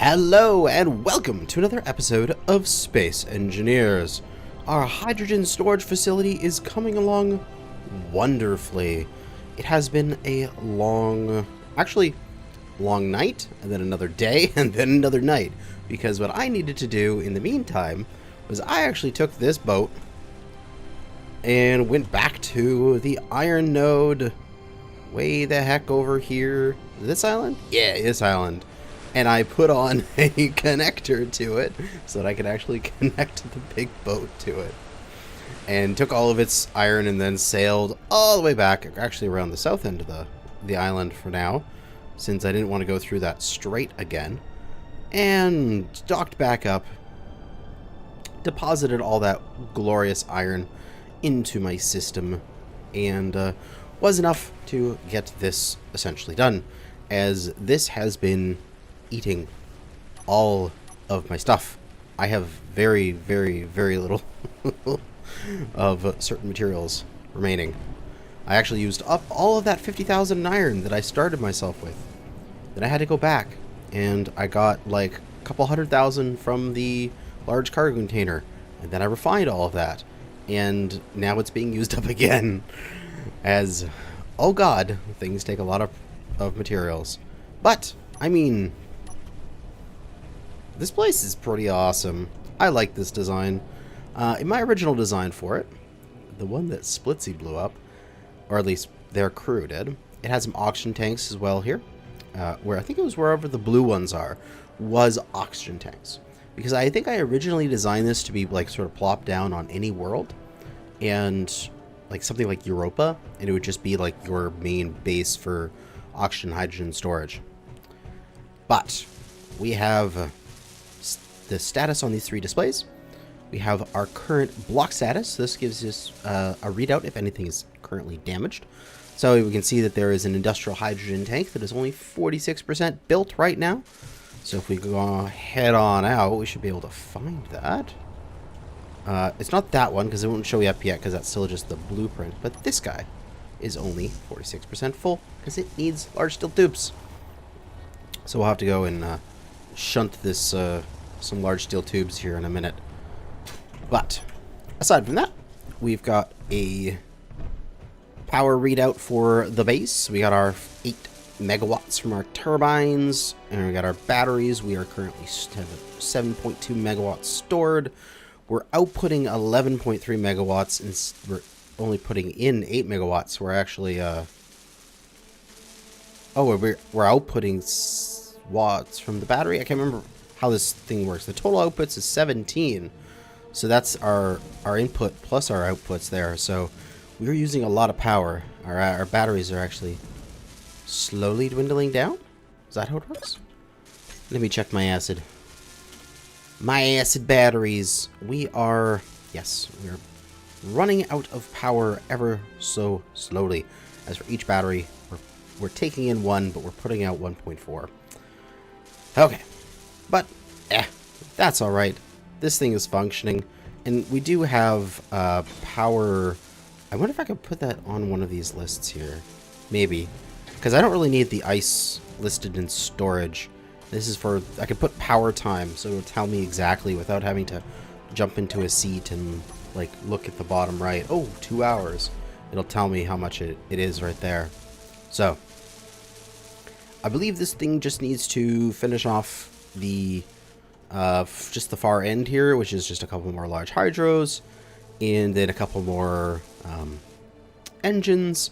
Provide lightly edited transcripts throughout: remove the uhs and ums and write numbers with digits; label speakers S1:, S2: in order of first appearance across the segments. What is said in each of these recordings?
S1: Hello and welcome to another episode of Space Engineers. Our hydrogen storage facility is coming along wonderfully. It has been a long night, and then another day, and then another night. Because what I needed to do in the meantime was I actually took this boat and went back to the iron node way the heck over here. This island? Yeah, this island. And I put on a connector to it so that I could actually connect the big boat to it. And took all of its iron and then sailed all the way back, actually around the south end of the island for now, since I didn't want to go through that strait again. And docked back up, deposited all that glorious iron into my system, and was enough to get this essentially done, as this has been eating all of my stuff. I have very, very, very little of certain materials remaining. I actually used up all of that 50,000 iron that I started myself with. Then I had to go back, and I got like a couple 100,000 from the large cargo container, and then I refined all of that, and now it's being used up again, as, oh god, things take a lot of materials. But, I mean, this place is pretty awesome. I like this design. In my original design for it, the one that Splitsy blew up, or at least their crew did, it had some oxygen tanks as well here, where I think it was wherever the blue ones are, was oxygen tanks. Because I think I originally designed this to be like sort of plopped down on any world, and like something like Europa, and it would just be like your main base for oxygen hydrogen storage. But we have the status on these three displays. We have our current block status. This gives us a readout if anything is currently damaged. So we can see that there is an industrial hydrogen tank that is only 46% built right now. So if we go head on out, we should be able to find that. It's not that one because it won't show you up yet because that's still just the blueprint. But this guy is only 46% full because it needs large steel tubes. So we'll have to go and shunt this some large steel tubes here in a minute. But aside from that, we've got a power readout for the base. We got our 8 megawatts from our turbines, and we got our batteries. We are currently 7.2 megawatts stored. We're outputting 11.3 megawatts, and we're only putting in 8 megawatts. We're actually we're outputting watts from the battery. I can't remember how this thing works. The total outputs is 17. So that's our input plus our outputs there. So we're using a lot of power. Our batteries are actually slowly dwindling down. Is that how it works? Let me check my acid. My acid batteries. We're running out of power ever so slowly. As for each battery, we're taking in 1, but we're putting out 1.4. Okay. But, that's alright. This thing is functioning. And we do have power. I wonder if I could put that on one of these lists here. Maybe. Because I don't really need the ice listed in storage. This is for, I could put power time, so it'll tell me exactly without having to jump into a seat and like look at the bottom right. Oh, 2 hours. It'll tell me how much it is right there. So, I believe this thing just needs to finish off the just the far end here, which is just a couple more large hydros, and then a couple more engines,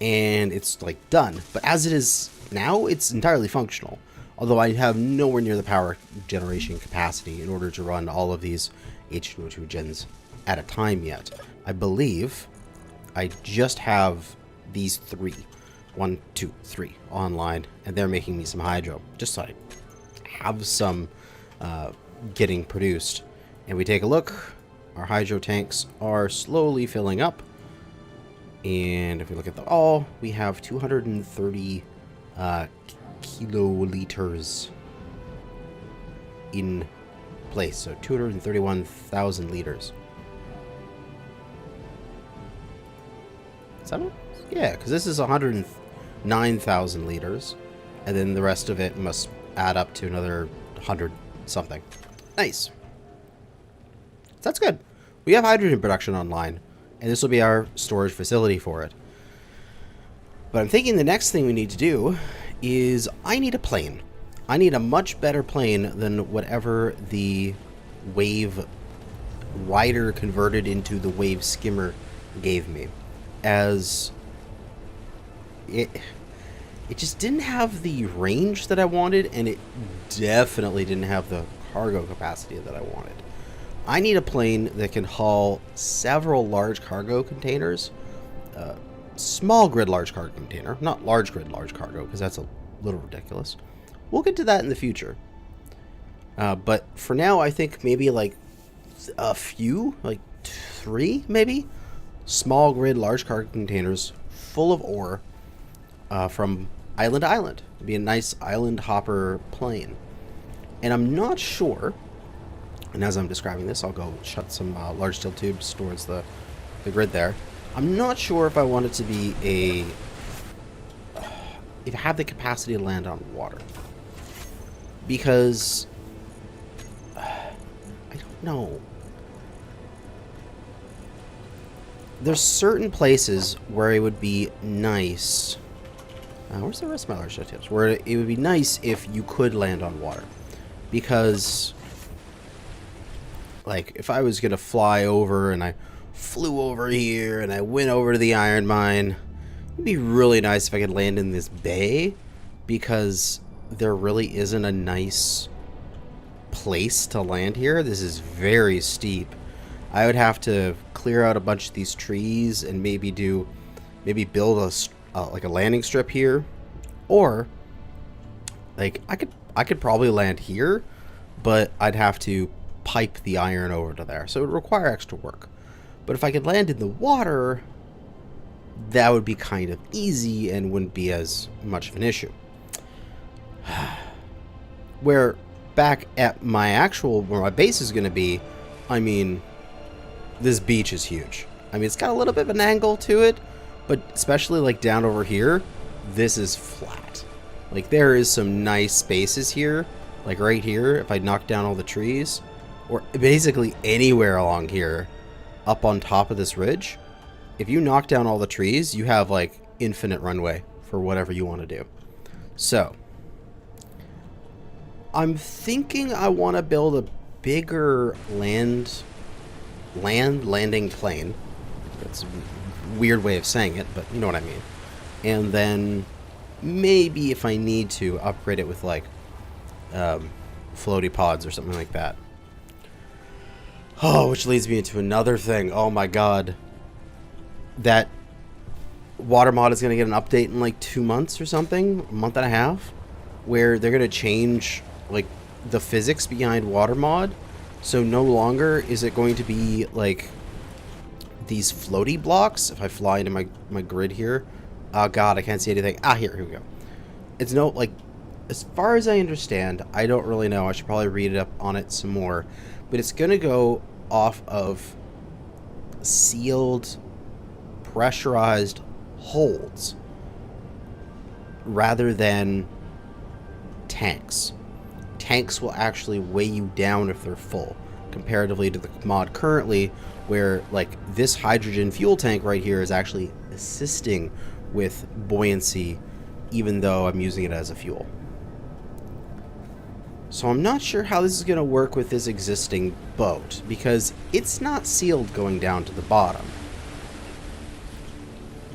S1: and it's like done. But as it is now, it's entirely functional, although I have nowhere near the power generation capacity in order to run all of these H2O2 gens at a time yet. I believe I just have these 3, 1, 2, 3 online, and they're making me some hydro, just so I have some getting produced. And we take a look, our hydro tanks are slowly filling up, and if we look at all, we have 230 kiloliters in place, so 231,000 liters. Is that what? Yeah, because this is 109,000 liters, and then the rest of it must add up to another 100 something. Nice. That's good. We have hydrogen production online, and this will be our storage facility for it. But I'm thinking the next thing we need to do is I need a plane. I need a much better plane than whatever the Wave Rider converted into the Wave Skimmer gave me, as it just didn't have the range that I wanted, and it definitely didn't have the cargo capacity that I wanted. I need a plane that can haul several large cargo containers, small grid large cargo container, not large grid large cargo, because that's a little ridiculous. We'll get to that in the future. But for now, I think maybe like a few, like 3 maybe, small grid large cargo containers full of ore from island to island. It'd be a nice island hopper plane. And I'm not sure, and as I'm describing this, I'll go shut some large steel tubes towards the grid there. I'm not sure if I want it to be if I have the capacity to land on water. Because I don't know. There's certain places where it would be nice. Where's the rest of my large steel tubes? Where it would be nice if you could land on water. Because, like, if I was going to fly over and I flew over here and I went over to the iron mine, it'd be really nice if I could land in this bay, because there really isn't a nice place to land here. This is very steep. I would have to clear out a bunch of these trees and maybe build like a landing strip here, or like I could probably land here, but I'd have to pipe the iron over to there, so it would require extra work. But if I could land in the water, that would be kind of easy and wouldn't be as much of an issue. Where back at where my base is going to be, I mean, this beach is huge. I mean, it's got a little bit of an angle to it, but especially like down over here, this is flat. Like, there is some nice spaces here, like right here, if I knock down all the trees, or basically anywhere along here, up on top of this ridge. If you knock down all the trees, you have like infinite runway for whatever you want to do. So I'm thinking I want to build a bigger landing plane. That's a weird way of saying it, but you know what I mean. And then maybe if I need to, upgrade it with like floaty pods or something like that. Oh, which leads me into another thing. Oh my god. That water mod is going to get an update in like 2 months or something, a month and a half, where they're going to change like the physics behind water mod. So no longer is it going to be like these floaty blocks. If I fly into my grid here, oh god, I can't see anything. Here we go. It's no, like, as far as I understand, I don't really know, I should probably read up on it some more, but it's going to go off of sealed, pressurized holds rather than tanks. Tanks will actually weigh you down if they're full, comparatively to the mod currently, where like this hydrogen fuel tank right here is actually assisting with buoyancy, even though I'm using it as a fuel. So I'm not sure how this is going to work with this existing boat, because it's not sealed going down to the bottom.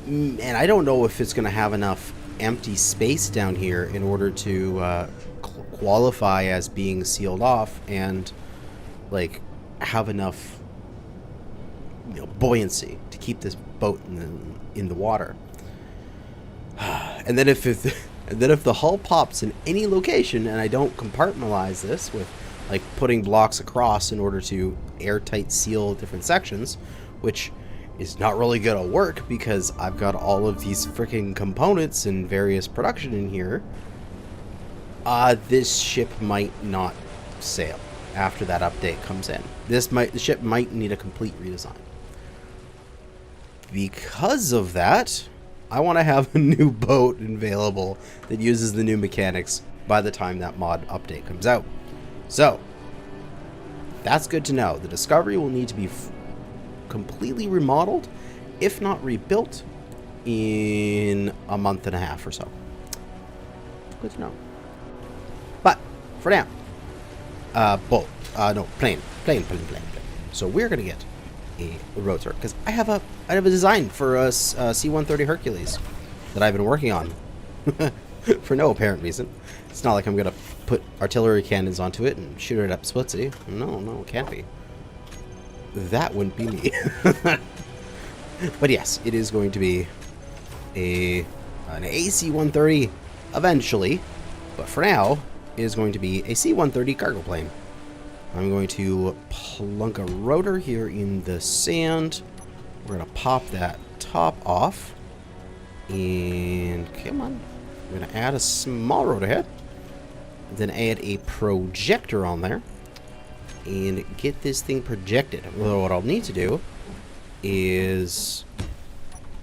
S1: And I don't know if it's going to have enough empty space down here in order to qualify as being sealed off and like have enough, you know, buoyancy to keep this boat in the water. And then if the hull pops in any location and I don't compartmentalize this with like putting blocks across in order to airtight seal different sections, which is not really gonna work because I've got all of these freaking components and various production in here, this ship might not sail after that update comes in. The ship might need a complete redesign. Because of that, I want to have a new boat available that uses the new mechanics by the time that mod update comes out. So, that's good to know. The Discovery will need to be completely remodeled, if not rebuilt, in a month and a half or so. Good to know. But, for now, plane. So we're going to get a rotor, because I have a design for a C-130 Hercules that I've been working on for no apparent reason. It's not like I'm going to put artillery cannons onto it and shoot it up splitsy. No, it can't be. That wouldn't be me. But yes, it is going to be an AC-130 eventually. But for now, it is going to be a C-130 cargo plane. I'm going to plunk a rotor here in the sand. We're going to pop that top off. And come on. I'm going to add a small rotor head. Then add a projector on there. And get this thing projected. Well, what I'll need to do is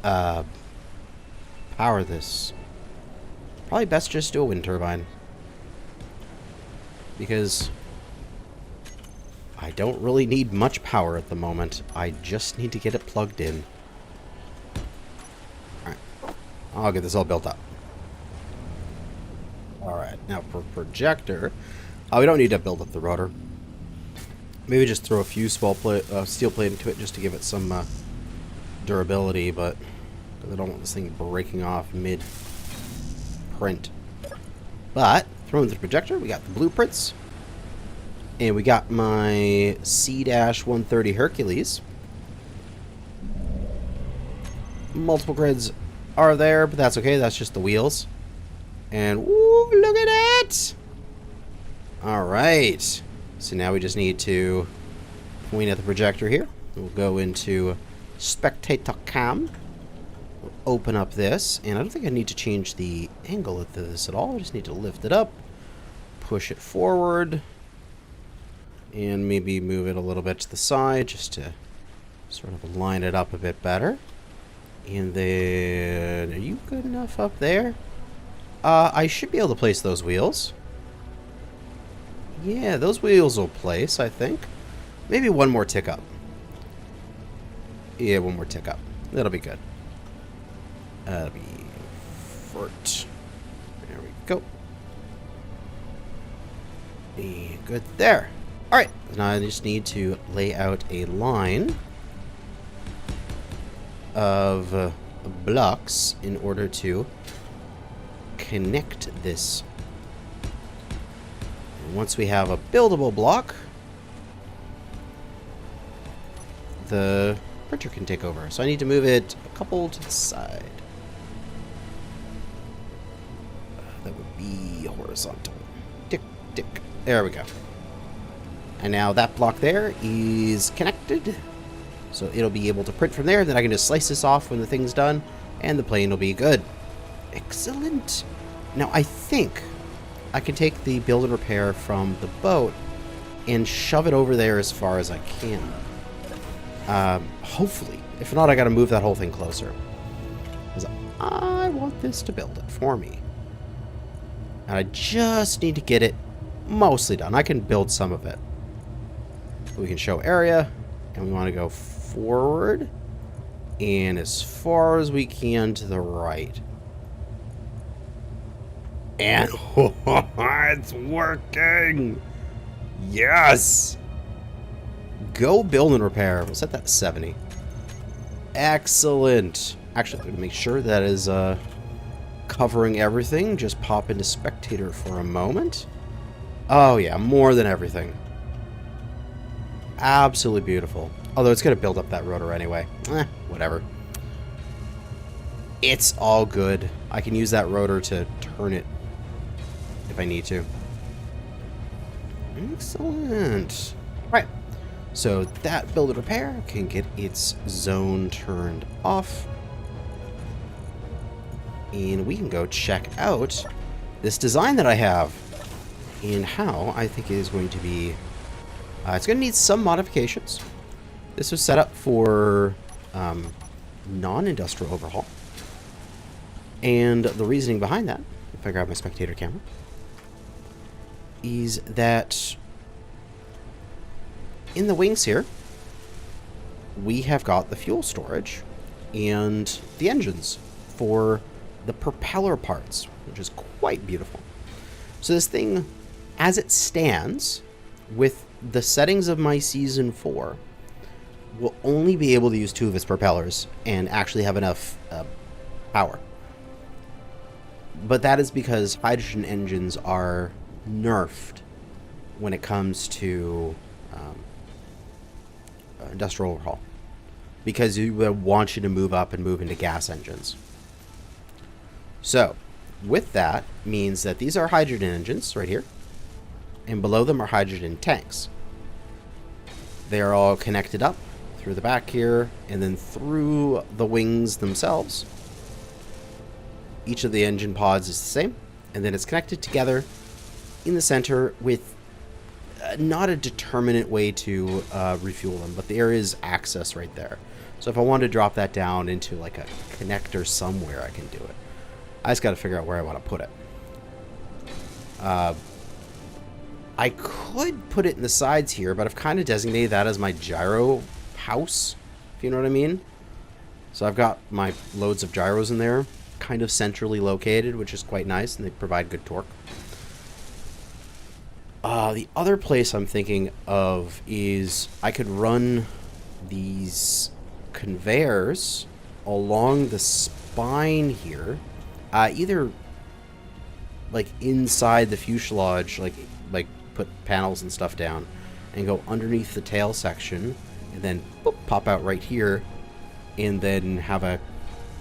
S1: power this. Probably best just do a wind turbine. Because I don't really need much power at the moment. I just need to get it plugged in. Alright. I'll get this all built up. Alright, now for projector, we don't need to build up the rotor. Maybe just throw a few steel plate into it just to give it some durability, but I don't want this thing breaking off mid-print. But, throwing the projector, we got the blueprints. And we got my C-130 Hercules. Multiple grids are there, but that's okay. That's just the wheels. And, woo, look at it! Alright. So now we just need to point at the projector here. We'll go into spectator cam. We'll open up this. And I don't think I need to change the angle of this at all. I just need to lift it up. Push it forward. And maybe move it a little bit to the side just to sort of line it up a bit better. And then, are you good enough up there? I should be able to place those wheels. Yeah, those wheels will place, I think. Maybe one more tick up. Yeah, one more tick up. That'll be good. That'll be fort. There we go. And good there. Alright, now I just need to lay out a line of blocks in order to connect this. And once we have a buildable block, the printer can take over. So I need to move it a couple to the side. That would be horizontal. Tick, tick. There we go. And now that block there is connected. So it'll be able to print from there. Then I can just slice this off when the thing's done. And the plane will be good. Excellent. Now I think I can take the build and repair from the boat and shove it over there as far as I can. Hopefully. If not, I gotta move that whole thing closer. Because I want this to build it for me. And I just need to get it mostly done. I can build some of it. We can show area, and we want to go forward and as far as we can to the right. And it's working! Yes! Go build and repair. We'll set that to 70. Excellent. Actually, I'm going to make sure that is covering everything. Just pop into spectator for a moment. Oh yeah, more than everything. Absolutely beautiful. Although it's going to build up that rotor anyway. Whatever. It's all good. I can use that rotor to turn it if I need to. Excellent. Right. So that build and repair can get its zone turned off. And we can go check out this design that I have. And how I think it is going to be... it's going to need some modifications. This was set up for non-industrial overhaul. And the reasoning behind that, if I grab my spectator camera, is that in the wings here, we have got the fuel storage and the engines for the propeller parts, which is quite beautiful. So this thing, as it stands, with the settings of my Season 4, will only be able to use 2 of its propellers and actually have enough power. But that is because hydrogen engines are nerfed when it comes to industrial overhaul, because you would want you to move up and move into gas engines. So with that means that these are hydrogen engines right here, and below them are hydrogen tanks. They are all connected up through the back here and then through the wings themselves. Each of the engine pods is the same, and then it's connected together in the center with not a determinate way to refuel them, but there is access right there. So if I want to drop that down into like a connector somewhere, I can do it. I just got to figure out where I want to put it. I could put it in the sides here, but I've kind of designated that as my gyro house, if you know what I mean. So I've got my loads of gyros in there, kind of centrally located, which is quite nice, and they provide good torque. The other place I'm thinking of is I could run these conveyors along the spine here, either like inside the fuselage, like put panels and stuff down, and go underneath the tail section, and then boop, pop out right here, and then have a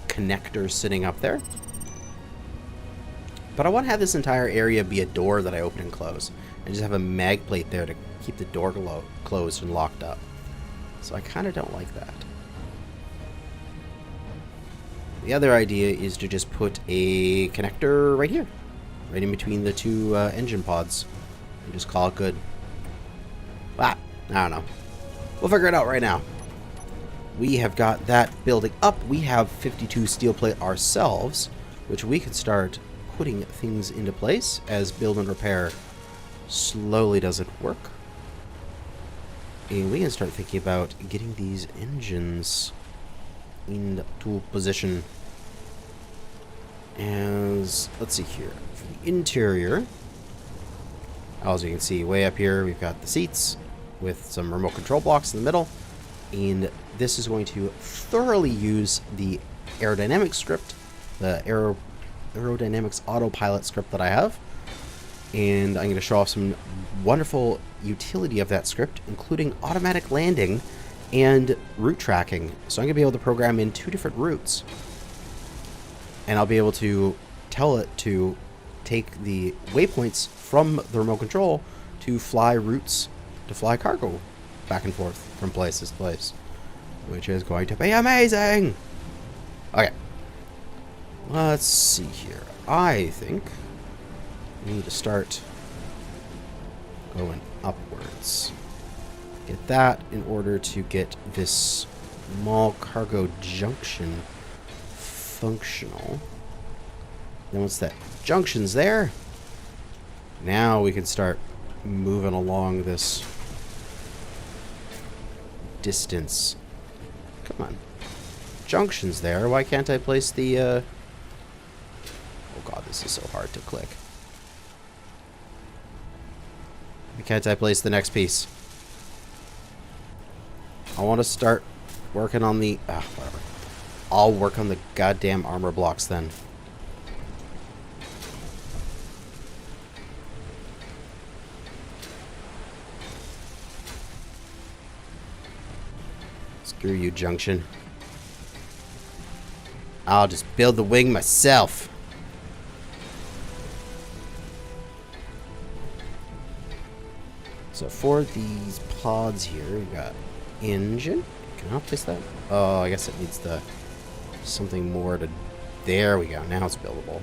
S1: connector sitting up there. But I want to have this entire area be a door that I open and close, and just have a mag plate there to keep the door closed and locked up. So I kind of don't like that. The other idea is to just put a connector right here, right in between the 2 engine pods, and just call it good. But I don't know. We'll figure it out right now. We have got that building up. We have 52 steel plate ourselves, which we can start putting things into place as build and repair slowly doesn't work. And we can start thinking about getting these engines into position. As, let's see here, for the interior, as you can see way up here, we've got the seats with some remote control blocks in the middle, and this is going to thoroughly use the aerodynamics script, the aerodynamics autopilot script that I have, and I'm going to show off some wonderful utility of that script, including automatic landing and route tracking. So I'm going to be able to program in 2 different routes, and I'll be able to tell it to take the waypoints from the remote control to fly routes, to fly cargo back and forth from place to place, which is going to be amazing. Okay, let's see here. I think we need to start going upwards. Get that in order to get this small cargo junction functional. Then once that junction's there, now we can start moving along this distance. Come on. Junction's there. Why can't I place the, Oh god, this is so hard to click. Why can't I place the next piece? I want to start working on the... whatever. I'll work on the goddamn armor blocks then. Screw you, junction. I'll just build the wing myself. So for these pods here, we got engine. Can I place that? Oh, I guess it needs the something more to... There we go. Now it's buildable.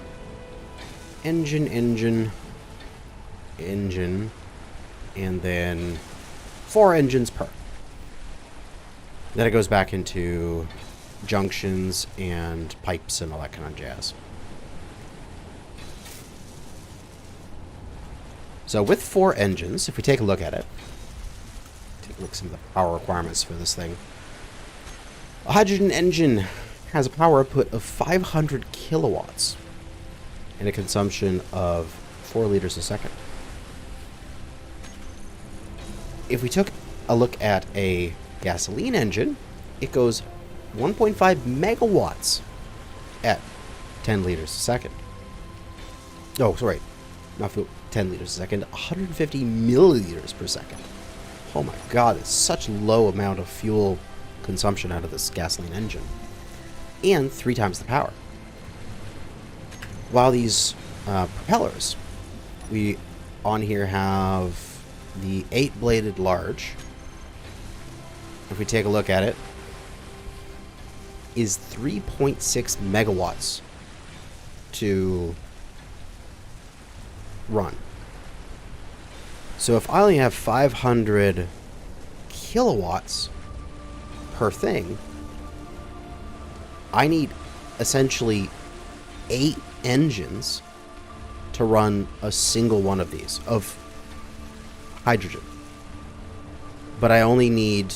S1: Engine, engine, engine, and then 4 engines per. Then it goes back into junctions and pipes and all that kind of jazz. So with 4 engines, if we take a look at it, take look at some of the power requirements for this thing. A hydrogen engine has a power output of 500 kilowatts and a consumption of 4 liters a second. If we took a look at a gasoline engine, it goes 1.5 megawatts at 10 liters a second. Oh, sorry, not 10 liters a second, 150 milliliters per second. Oh my god, it's such low amount of fuel consumption out of this gasoline engine. And 3 times the power. While these propellers, we on here have the 8-bladed large. If we take a look at it, is 3.6 megawatts to run. So if I only have 500 kilowatts per thing, I need essentially 8 engines to run a single one of these of hydrogen. But I only need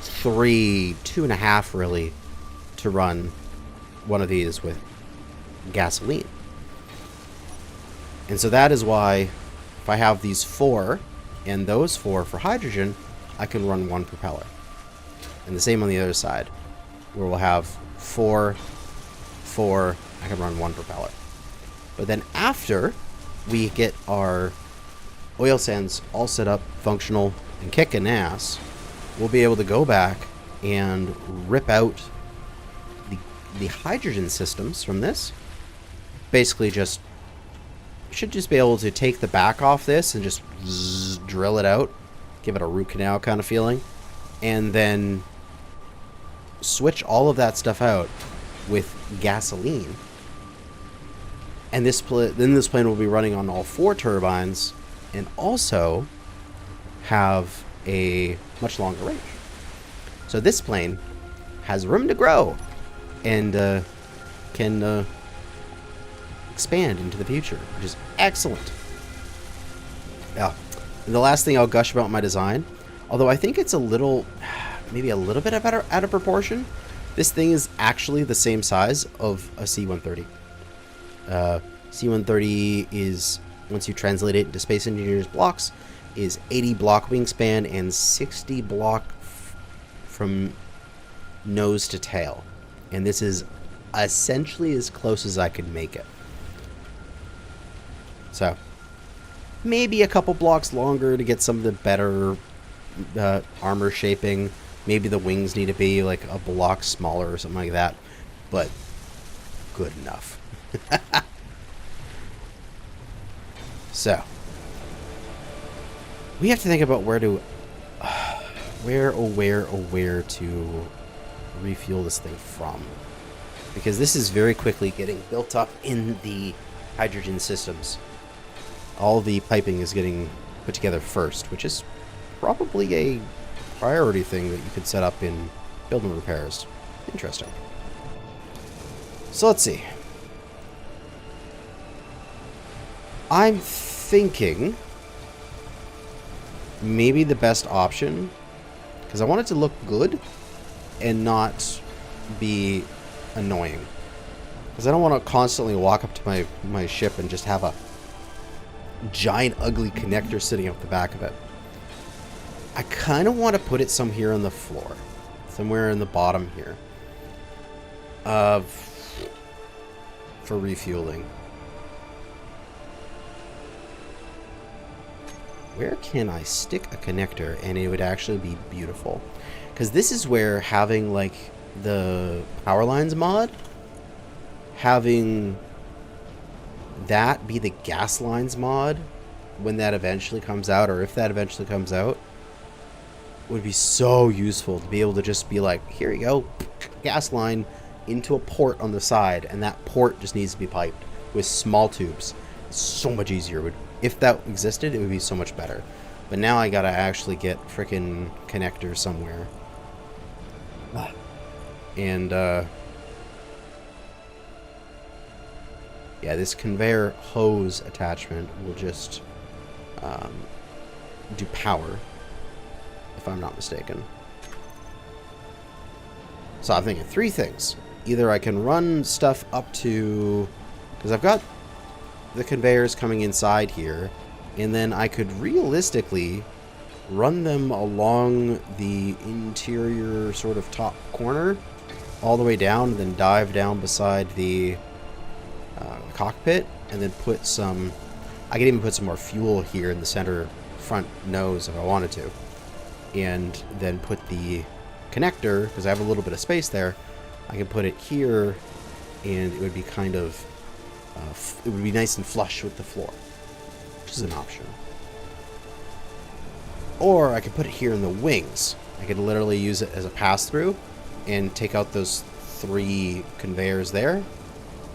S1: 2.5 really to run one of these with gasoline. And so that is why if I have these 4 and those 4 for hydrogen, I can run 1 propeller. And the same on the other side, where we'll have 4, I can run 1 propeller. But then after we get our oil sands all set up, functional, and kicking ass, we'll be able to go back and rip out the hydrogen systems from this. Basically should just be able to take the back off this and just drill it out, give it a root canal kind of feeling, and then switch all of that stuff out with gasoline. And this plane will be running on all 4 turbines and also have a much longer range. So this plane has room to grow and can expand into the future, which is excellent. Yeah. And the last thing I'll gush about my design, although I think it's maybe a little bit out of proportion, this thing is actually the same size of a C-130. C-130 is, once you translate it into Space Engineers blocks, is 80 block wingspan and 60 block from nose to tail. And this is essentially as close as I could make it. So, maybe a couple blocks longer to get some of the better armor shaping. Maybe the wings need to be like a block smaller or something like that. But, good enough. So, we have to think about where to refuel this thing from, because this is very quickly getting built up in the hydrogen systems. All the piping is getting put together first, which is probably a priority thing that you could set up in building repairs. Interesting. So let's see. I'm thinking maybe the best option, because I want it to look good and not be annoying, because I don't want to constantly walk up to my ship and just have a giant ugly connector sitting up the back of it. I kind of want to put it somewhere on the floor, somewhere in the bottom here, for refueling. Where can I stick a connector and it would actually be beautiful? Because this is where having like the power lines mod, having that be the gas lines mod when that eventually comes out, or if that eventually comes out, would be so useful to be able to just be like, here you go, gas line into a port on the side, and that port just needs to be piped with small tubes. It's so much easier. If that existed, it would be so much better. But now I gotta actually get frickin' connectors somewhere. And, yeah, this conveyor hose attachment will just do power. if I'm not mistaken. So I'm thinking three things. Either I can run stuff up to... because I've got the conveyors coming inside here, and then I could realistically run them along the interior sort of top corner all the way down, and then dive down beside the cockpit, and then put some... I could even put some more fuel here in the center front nose if I wanted to, and then put the connector, because I have a little bit of space there, I can put it here, and it would be kind of it would be nice and flush with the floor, which is an option. Or I could put it here in the wings. I could literally use it as a pass-through and take out those 3 conveyors there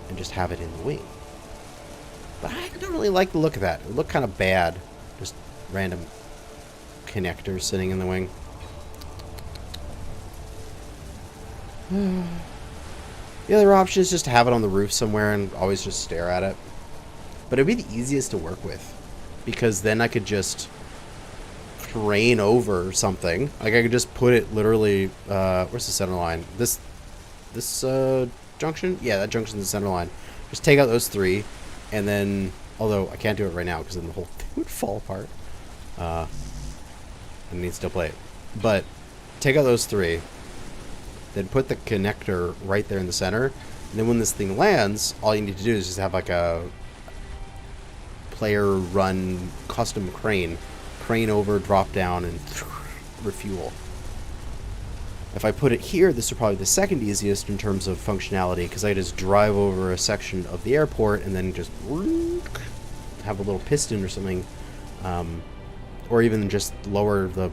S1: and just have it in the wing. But I don't really like the look of that. It would look kind of bad. Just random connectors sitting in the wing. The other option is just to have it on the roof somewhere and always just stare at it. But it would be the easiest to work with, because then I could just crane over something. Like I could just put it literally, where's the center line? This junction? Yeah, that junction's the center line. Just take out those 3, and then, although I can't do it right now because then the whole thing would fall apart. And it needs to play it. But take out those 3, then put the connector right there in the center, and then when this thing lands, all you need to do is just have like a player run custom crane over, drop down, and refuel. If I put it here, this is probably the second easiest in terms of functionality, because I just drive over a section of the airport and then just have a little piston or something, or even just lower the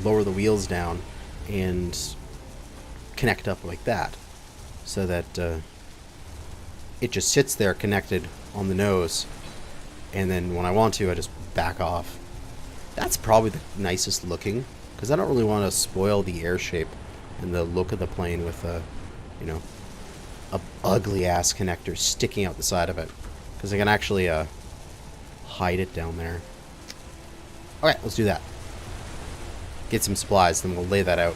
S1: wheels down and connect up like that, so that it just sits there connected on the nose, and then when I want to, I just back off. That's probably the nicest looking, because I don't really want to spoil the air shape and the look of the plane with a ugly ass connector sticking out the side of it, because I can actually hide it down there. Okay, let's do that. Get some supplies, then we'll lay that out.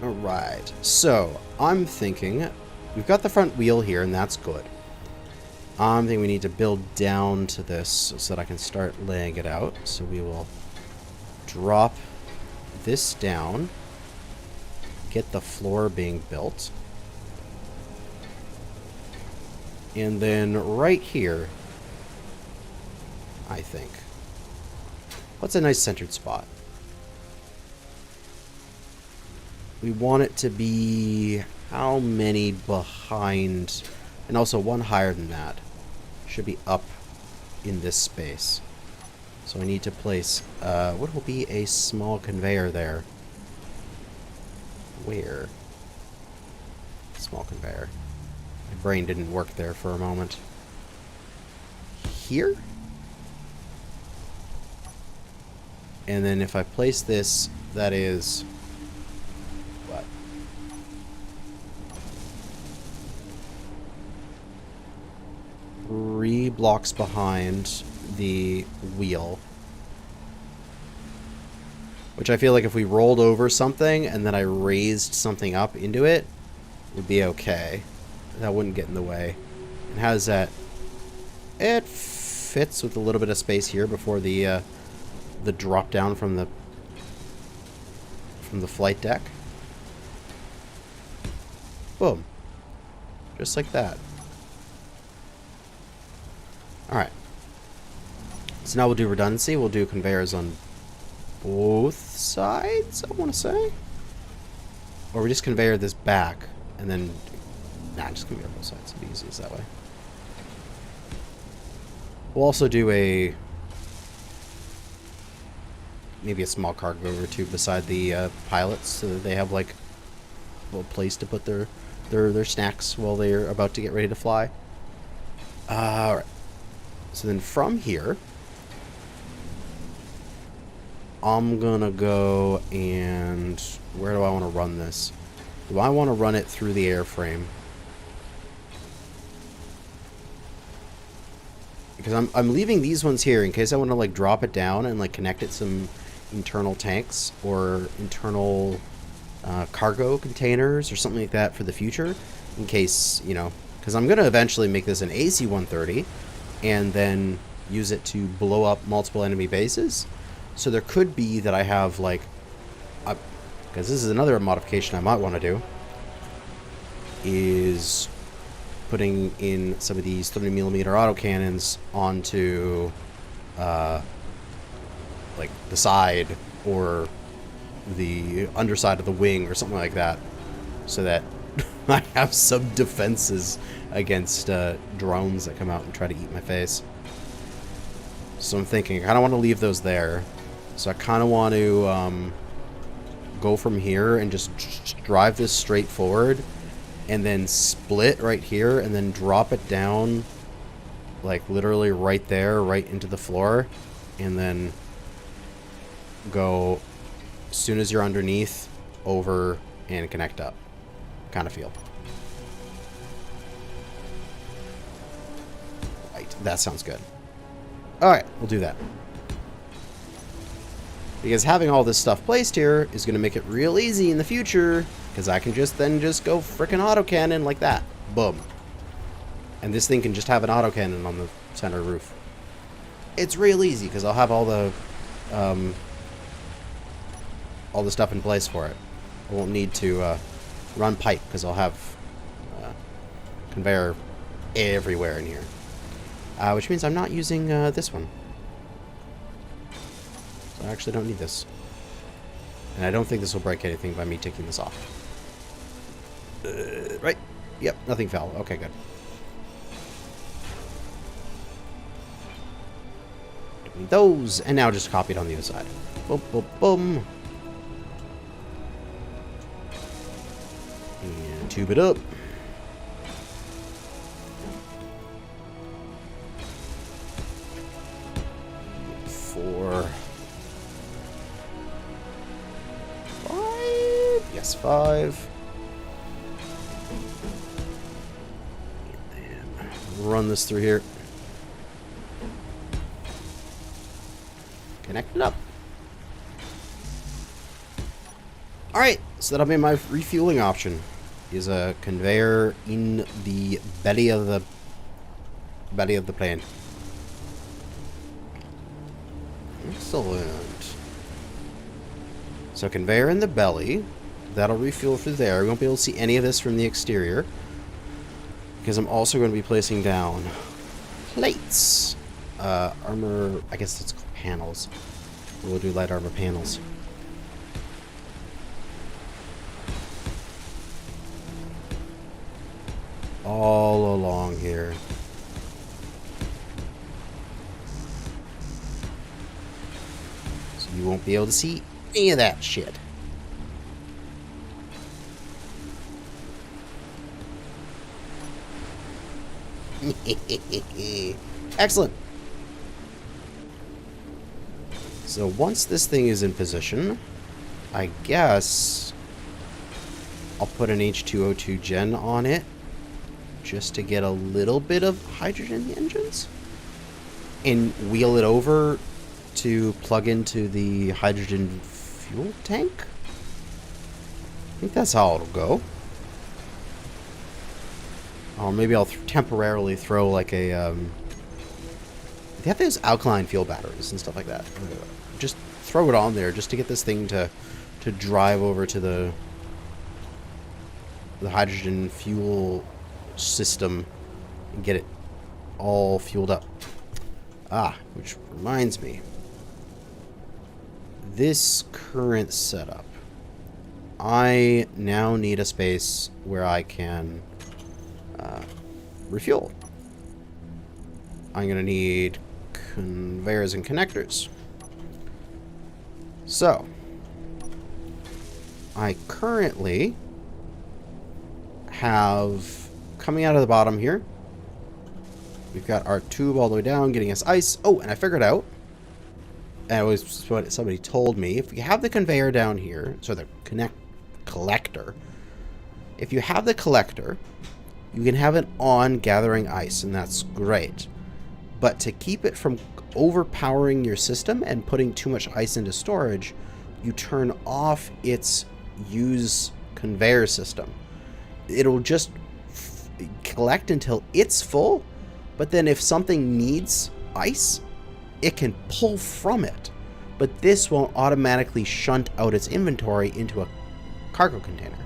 S1: Alright, so I'm thinking we've got the front wheel here, and that's good. I'm thinking we need to build down to this so that I can start laying it out. So we will drop this down, get the floor being built, and then right here, I think, what's a nice centered spot? We want it to be how many behind, and also one higher than that. Should be up in this space. So I need to place what will be a small conveyor there. Where? Small conveyor. My brain didn't work there for a moment. Here? And then if I place this, that is... what? 3 blocks behind the wheel. Which I feel like if we rolled over something and then I raised something up into it, would be okay. That wouldn't get in the way. And how does that... it fits with a little bit of space here before the drop down from the flight deck. Boom. Just like that. Alright. So now we'll do redundancy. We'll do conveyors on both sides, I want to say. Or we just conveyor this back and then... nah, just conveyor both sides. It'll be easiest that way. We'll also do a... maybe a small cargo or two beside the pilots, so that they have like a little place to put their snacks while they're about to get ready to fly. Alright. So then from here, I'm gonna go and... where do I want to run this? Do I want to run it through the airframe? Because I'm leaving these ones here in case I want to like drop it down and like connect it to some internal tanks or internal cargo containers or something like that for the future, in case, you know, because I'm going to eventually make this an AC-130 and then use it to blow up multiple enemy bases. So there could be that I have like, because this is another modification I might want to do, is putting in some of these 30mm autocannons onto like the side or the underside of the wing or something like that, so that I have some defenses against drones that come out and try to eat my face. So I'm thinking I kind of want to leave those there. So I kind of want to go from here and just drive this straight forward and then split right here and then drop it down like literally right there, right into the floor, and then go as soon as you're underneath over and connect up kind of feel. Right, that sounds good. Alright, we'll do that. Because having all this stuff placed here is going to make it real easy in the future, because I can just go frickin' autocannon like that. Boom. And this thing can just have an autocannon on the center roof. It's real easy, because I'll have all the stuff in place for it. I won't need to run pipe, because I'll have conveyor everywhere in here. Which means I'm not using this one. So I actually don't need this. And I don't think this will break anything by me taking this off. Right? Yep, nothing fell. Okay, good. Don't need those. And now just copy it on the other side. Boom, boom, boom. And tube it up. Yes, 5. And then run this through here. Connect it up. Alright, so that'll be my refueling option. Is a conveyor in the belly of the plane. Excellent. So conveyor in the belly. That'll refuel through there. We won't be able to see any of this from the exterior, because I'm also going to be placing down plates. Armor, I guess it's called panels. We'll do light armor panels. All along here. So you won't be able to see any of that shit. Excellent. So once this thing is in position, I guess I'll put an H2O2 gen on it just to get a little bit of hydrogen in the engines and wheel it over to plug into the hydrogen fuel tank. I think that's how it'll go. Or maybe I'll temporarily throw like a, they have those alkaline fuel batteries and stuff like that. Just throw it on there just to get this thing to drive over to the hydrogen fuel system and get it all fueled up. Which reminds me. This current setup, I now need a space where I can refuel. I'm going to need conveyors and connectors. So, I currently have, coming out of the bottom here, we've got our tube all the way down, getting us ice. Oh, and I figured out, and it was what somebody told me, if you have the conveyor down here, so the collector, if you have the collector, you can have it on gathering ice, and that's great. But to keep it from overpowering your system and putting too much ice into storage, you turn off its use conveyor system. It'll just collect until it's full, but then if something needs ice, it can pull from it. But this won't automatically shunt out its inventory into a cargo container.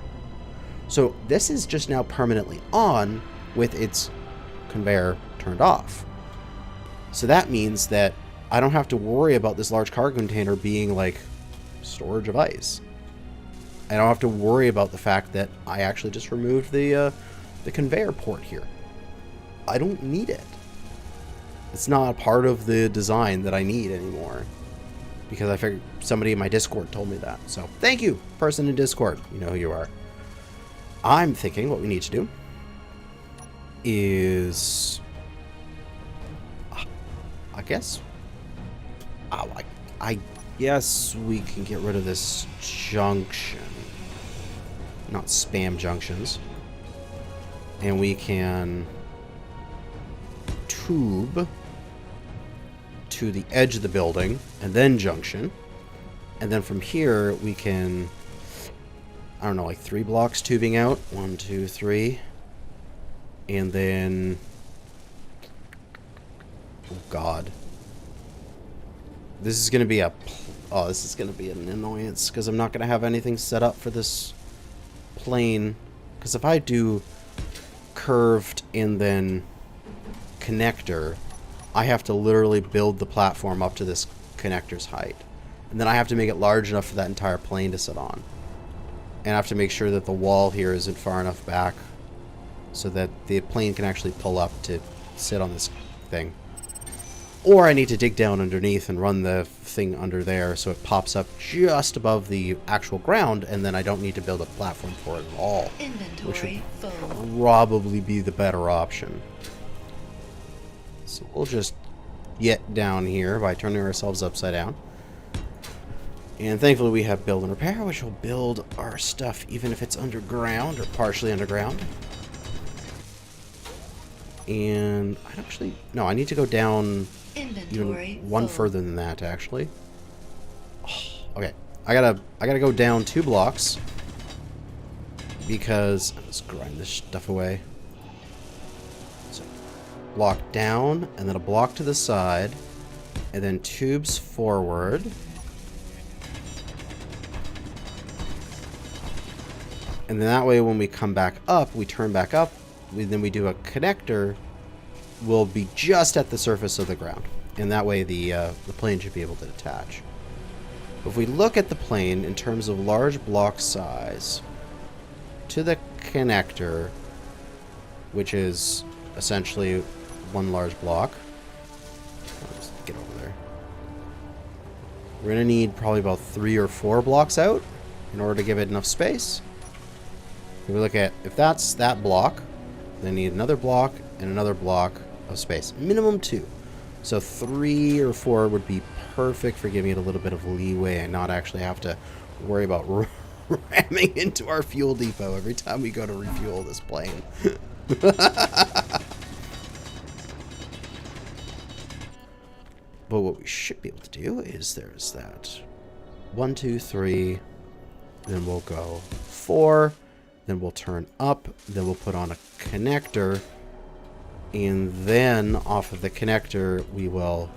S1: So this is just now permanently on with its conveyor turned off. So that means that I don't have to worry about this large cargo container being like storage of ice. I don't have to worry about the fact that I actually just removed the conveyor port here. I don't need it. It's not a part of the design that I need anymore. Because I figured somebody in my Discord told me that. So thank you, person in Discord. You know who you are. I'm thinking what we need to do is, I guess we can get rid of this junction. Not spam junctions. And we can tube to the edge of the building and then junction. And then from here we can, I don't know, like 3 blocks tubing out. 1, 2, 3. And then, oh god. This is going to be this is going to be an annoyance because I'm not going to have anything set up for this plane. Because if I do curved and then connector, I have to literally build the platform up to this connector's height. And then I have to make it large enough for that entire plane to sit on. And I have to make sure that the wall here isn't far enough back so that the plane can actually pull up to sit on this thing. Or I need to dig down underneath and run the thing under there so it pops up just above the actual ground, and then I don't need to build a platform for it at all. Inventory which would probably be the better option. So we'll just get down here by turning ourselves upside down. And thankfully we have build and repair, which will build our stuff even if it's underground or partially underground. And I need to go down even one further than that, actually. Okay, I gotta go down 2 blocks because let's grind this stuff away. So block down, and then a block to the side, and then tubes forward. And then that way when we come back up, we turn back up, then we do a connector, will be just at the surface of the ground. And that way the plane should be able to detach. If we look at the plane in terms of large block size to the connector, which is essentially 1 large block. Let's get over there. We're going to need probably about 3 or 4 blocks out in order to give it enough space. If we look at, if that's that block, then need another block and another block of space. Minimum 2. So 3 or 4 would be perfect for giving it a little bit of leeway and not actually have to worry about ramming into our fuel depot every time we go to refuel this plane. But what we should be able to do is there's that 1, 2, 3, then we'll go 4, then we'll turn up, then we'll put on a connector, and then off of the connector we will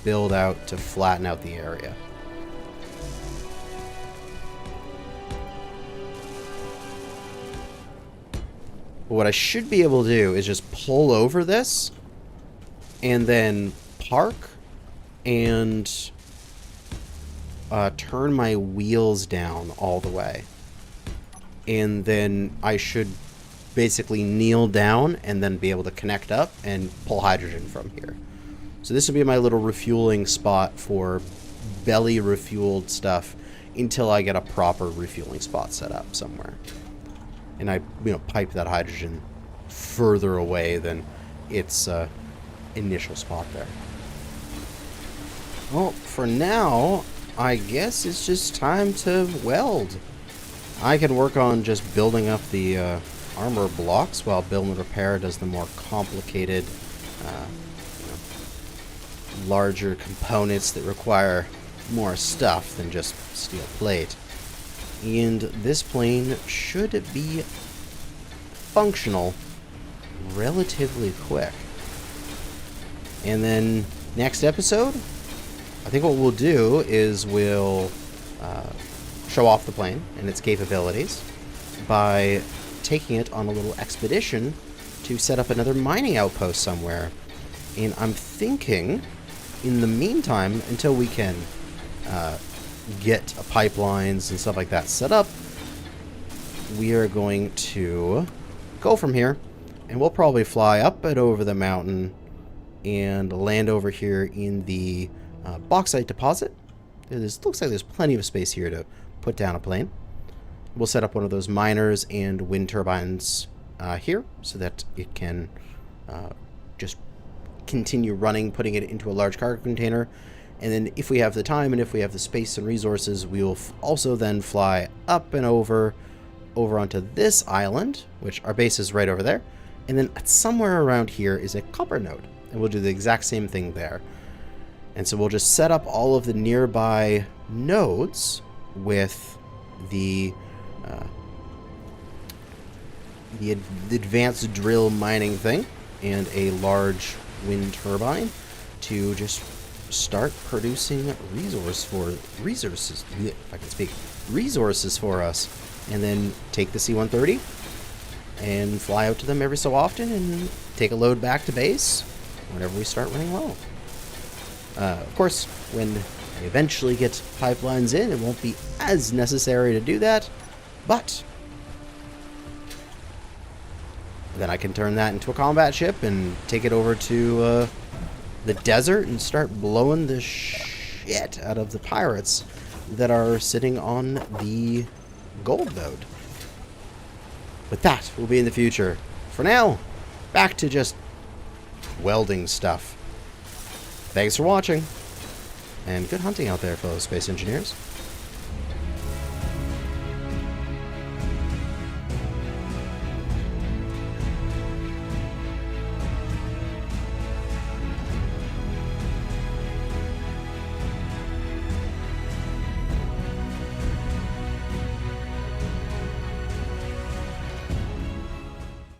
S1: build out to flatten out the area. What I should be able to do is just pull over this and then park and turn my wheels down all the way. And then I should basically kneel down and then be able to connect up and pull hydrogen from here. So this would be my little refueling spot for belly refueled stuff until I get a proper refueling spot set up somewhere. And I, pipe that hydrogen further away than its initial spot there. Well, for now, I guess it's just time to weld. I can work on just building up the armor blocks while build and repair does the more complicated larger components that require more stuff than just steel plate. And this plane should be functional relatively quick. And then next episode, I think what we'll do is we'll show off the plane and its capabilities by taking it on a little expedition to set up another mining outpost somewhere. And I'm thinking, in the meantime, until we can get pipelines and stuff like that set up, we are going to go from here, and we'll probably fly up and over the mountain and land over here in the bauxite deposit. Looks like there's plenty of space here to put down a plane. We'll set up one of those miners and wind turbines here so that it can just continue running, putting it into a large cargo container. And then if we have the time and if we have the space and resources, we will also then fly up and over onto this island, which our base is right over there. And then somewhere around here is a copper node. And we'll do the exact same thing there. And so we'll just set up all of the nearby nodes with the advanced drill mining thing and a large wind turbine to just start producing resources, if I can speak, resources for us. And then take the C-130 and fly out to them every so often and take a load back to base whenever we start running low. Of course, when I eventually get pipelines in, it won't be as necessary to do that, but then I can turn that into a combat ship and take it over to the desert and start blowing the shit out of the pirates that are sitting on the gold node. But that will be in the future. For now, back to just welding stuff. Thanks for watching, and good hunting out there, fellow space engineers.